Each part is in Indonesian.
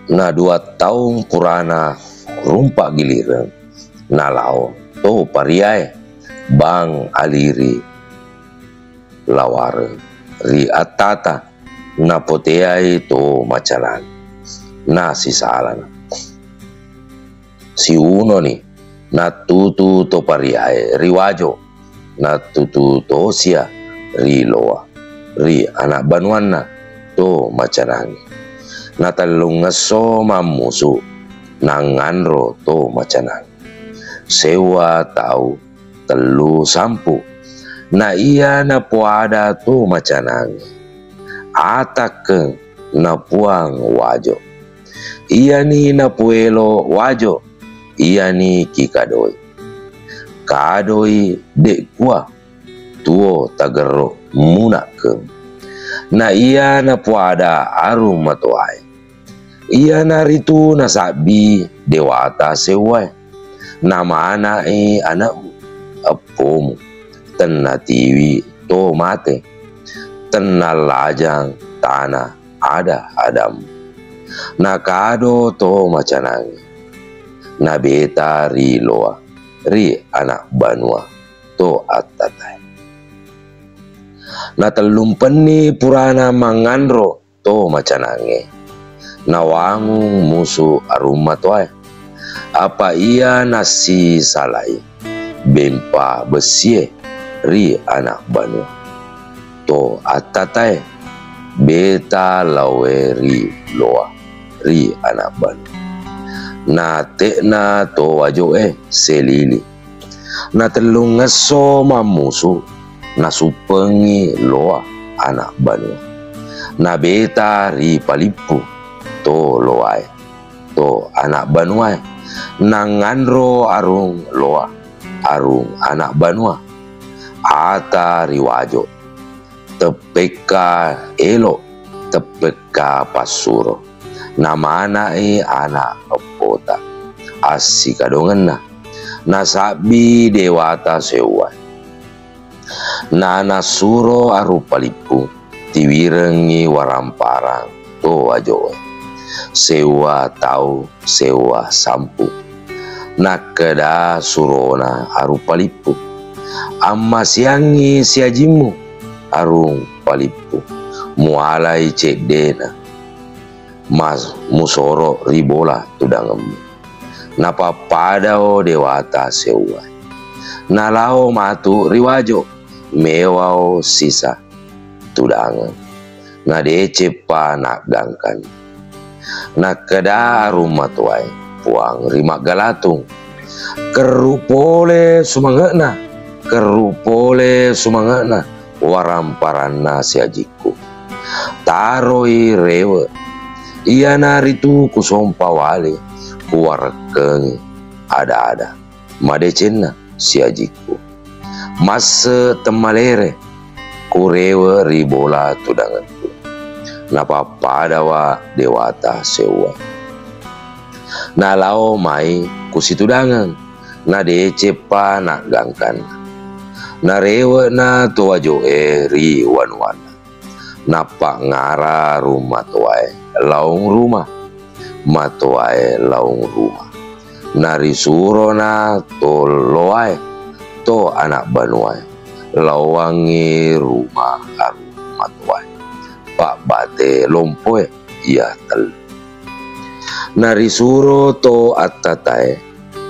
Na 2 tahun purana rumpa giliran na lao to pariai bang aliri laware ri atata na poteai to macalan na sisalan si uno ni na tutu to pariai riwajo na tutu to sia ri loa ri anak banuana to macanangi na talung ngaso mamusu na nganro to macanangi sewa tau telu sampu na iya na puada to macanangi atak na puang wajo iya ni na puelo wajo iya ni kikadoi kadoi dek kuah tuo tagero munakem na iya na puada arum matoai iya na ritu na sabi dewata sewai nama anak anak apomu tena tiwi to mate tena lajang tanah ada adam na kado to macanangi na beta ri loa ri anak banua to atatai na telumpeni purana mangandro to macanangi na wangung musu aruma toai apa ia nasi salai bempa besie ri anak banu to atatai beta lawe ri loa ri anak banu na tekna to wajo selili na telung ngaso mamusu na supengi loa anak banu na beta ri palipu to loai to anak banuai na ngandro arung loa arung anak banua ata riwajo tepeka elo tepeka pasuro nama anak anak kota asik kadongen na sabi dewata sewa na nasuro arupalipu tiwirengi waramparang to wajo sewa tau sewa sampu nakeda surona arupalipu amma siangi siajimu arung palipu mualai cedena mas musoro ribola tudangem napa padao dewata sewa nalao matu riwajo mewao sisa tudangem na decepa nak gangkan na keda rumah tuai puang rimak galatung kerupole sumangana waramparana siajiku taroi rewe iya naritu kusompa wale kuwarekengi ada madecena siajiku mase temalere kurewe ribola tudanganku napa padawa dewata sewa na lao mai kusitudangan na decepa nak gangkan na rewe na tuajo ri wanwana napa ngara rumah tuai laung rumah matuai laung rumah nari suro na to loai to anak banuai lawangi rumah aru matuai pak bate lompoe iya tel nari suro to atatai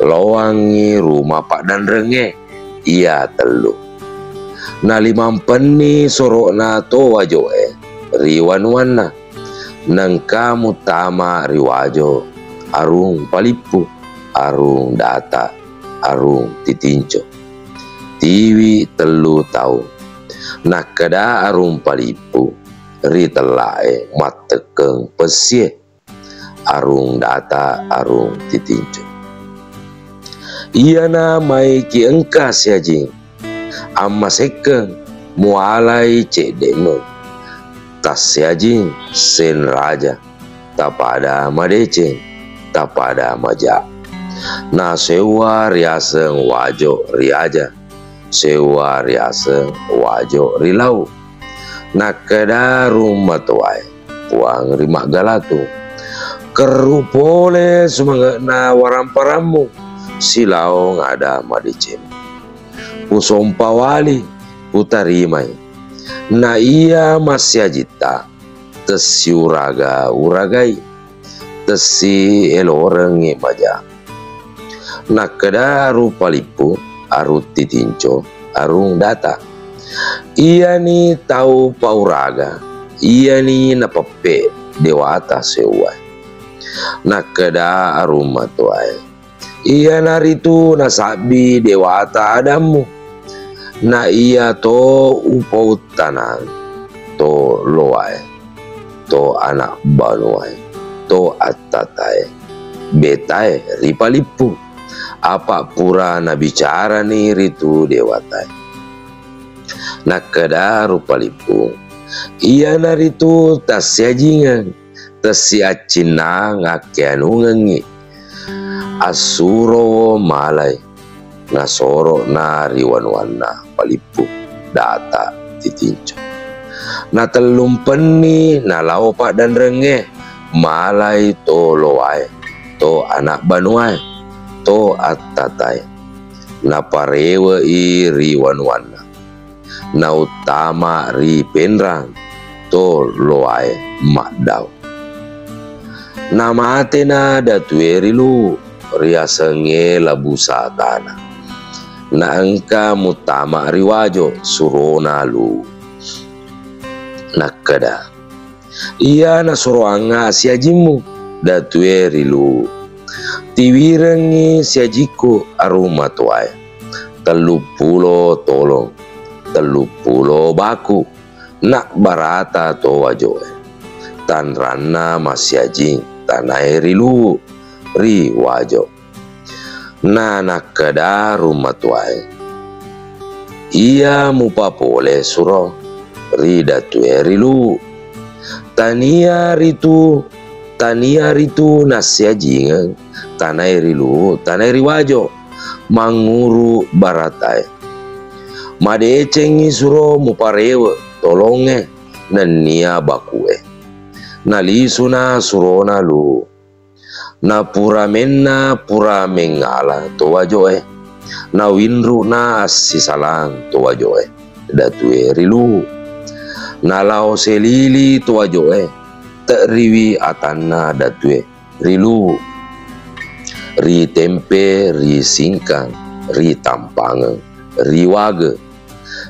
lawangi rumah pak dan renge iya telu na limampeni sorok na to wajo riwanwana nang kamu tama riwajo arung palipu arung data arung titinco tiwi telu tau nak keda arung palipu ri telae matekeng pesie arung data arung titinco iya na mai ki engka siajing amma sekeng mualai cek demo tas siajing sen raja tapada madeceng tapada maja na sewa riaseng wajo riaja sewa riaseng wajo rilau na keda rumah tuai puang rimak galatu Keru pole sumangga na waramparamu silau ngada madicem. Pusompa wali putarimai. Na iya masya jita tesi uragai tesi elorengi maja. Nak kada rupa lipu arut titinco arung data. Iya ni tahu pauraga, iya ni napape dewata sewai. Nak kada aruma tuai. Iya naritu nasabi dewata adamu. Na iya to upau tanang, to loai, to anak banuai, to atatai, betai ripalipu. Apa pura na bicara ni ritu dewatai. Nak kada rupalipu. Iya naritu tasyajingan, tasyacina ngakianungangi. Asuro malay nasoro na riwanwana palipu data titinco. Na telumpen ni na laupa dan renge malay to loai to anak banuai to atatai na parewa i riwanwana na utama ri penrang to loai makdau na mate na datueri lu riasenge labusa tanah na engka mutama riwajo surona lu nakada iya na suruanga siajimu datueri lu tiwirengi siajiku aruma tuai 30 tolong 30 baku nak barata to wajoe tan ranna masiajing tanai rilu ri wajo na nakada rumah tuai iya mupa pole suro ri datue rilu tania ritu nasiajing tanai rilu tanai riwajo manguru baratai madecengi suro muparewe tolonge nania bakue nalisuna surona lu na pura mengala to wajoe na winru na sisalang to wajoe datue rilu na lao selili to wajoe teriwi atanna datue rilu ri tempe ri singkang ri tampang ri wage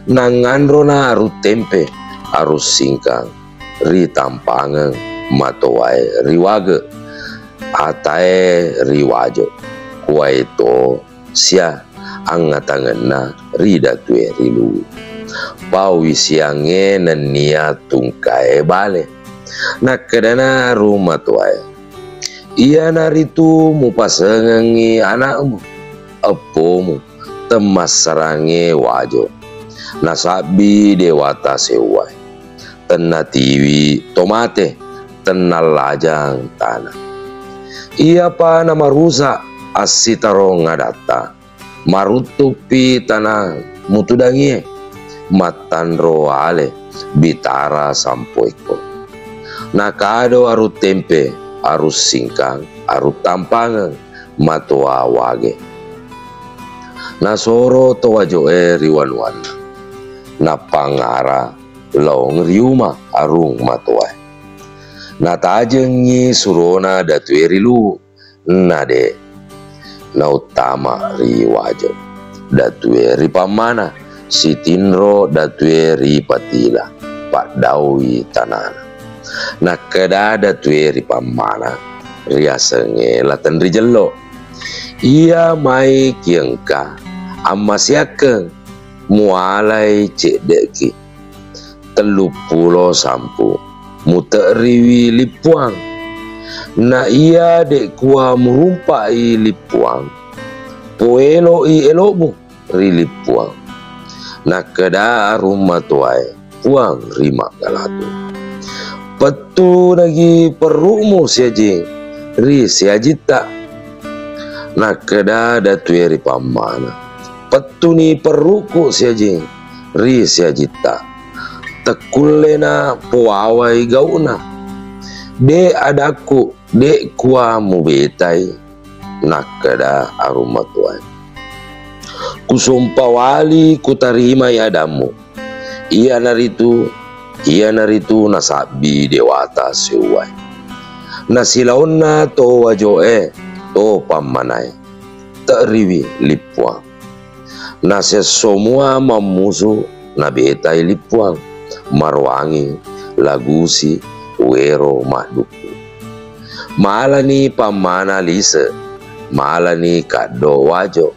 na ngandro na aru tempe arus singkang ri tampang matoai ri wage atae riwajo kuai to sia angatangan na rida tue rilu pawi siange nania tungkae bale nakadana rumah tuai iya naritu mupasengangi anakmu apomu temasarange wajo nasabi dewata sewai tenatiwi tomate tenal lajang tanah. Iya pa na marusa asitaro ngadata marutupi tanah mutudangie matanro ale bitara sampoiko nakado aru tempe arus singkang aru tampangan matoa wage nasoro to wajoe riwanwan na pangara long riuma arung matoa na tajengi surona datue rilu nade na utama riwajo datue ripamana sitinro datue ripatila pak dawi tanana na kada datue ripamana riasenge latan rijello iya mai kiengka amasiake mualai cek deki 30 sampu muteriwi lipuang na iya dek kuah merumpai lipuang poelo i elomu ri lipuang na kada rumah tuai puang rima galatu petu lagi perumu siaji ri siajita na kada datue ri pamana petu ni peruku siaji ri siajita tekulena puawai gauna De adaku, de kuamu betai, nakada aruma tuan. Kusumpawali kutarima yadamu, iya naritu nasabi dewata seuai. Nasilauna to wajoe, to pamanai, teriwi lipuang. Nase semua mamusu nabetai lipuang, marwangi, lagusi, wero mahduku. Malani pamana lise, malani kado wajo.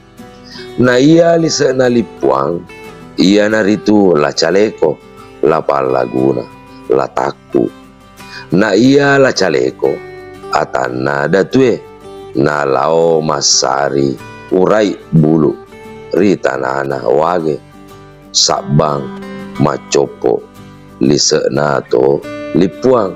Na iya lise na lipuang, iya naritu la caleko, la palaguna, la taku. Na iya la caleko, atana datue, na lao masari, urai bulu, ritanana wage, sabang, macopo, lise na to lipuang.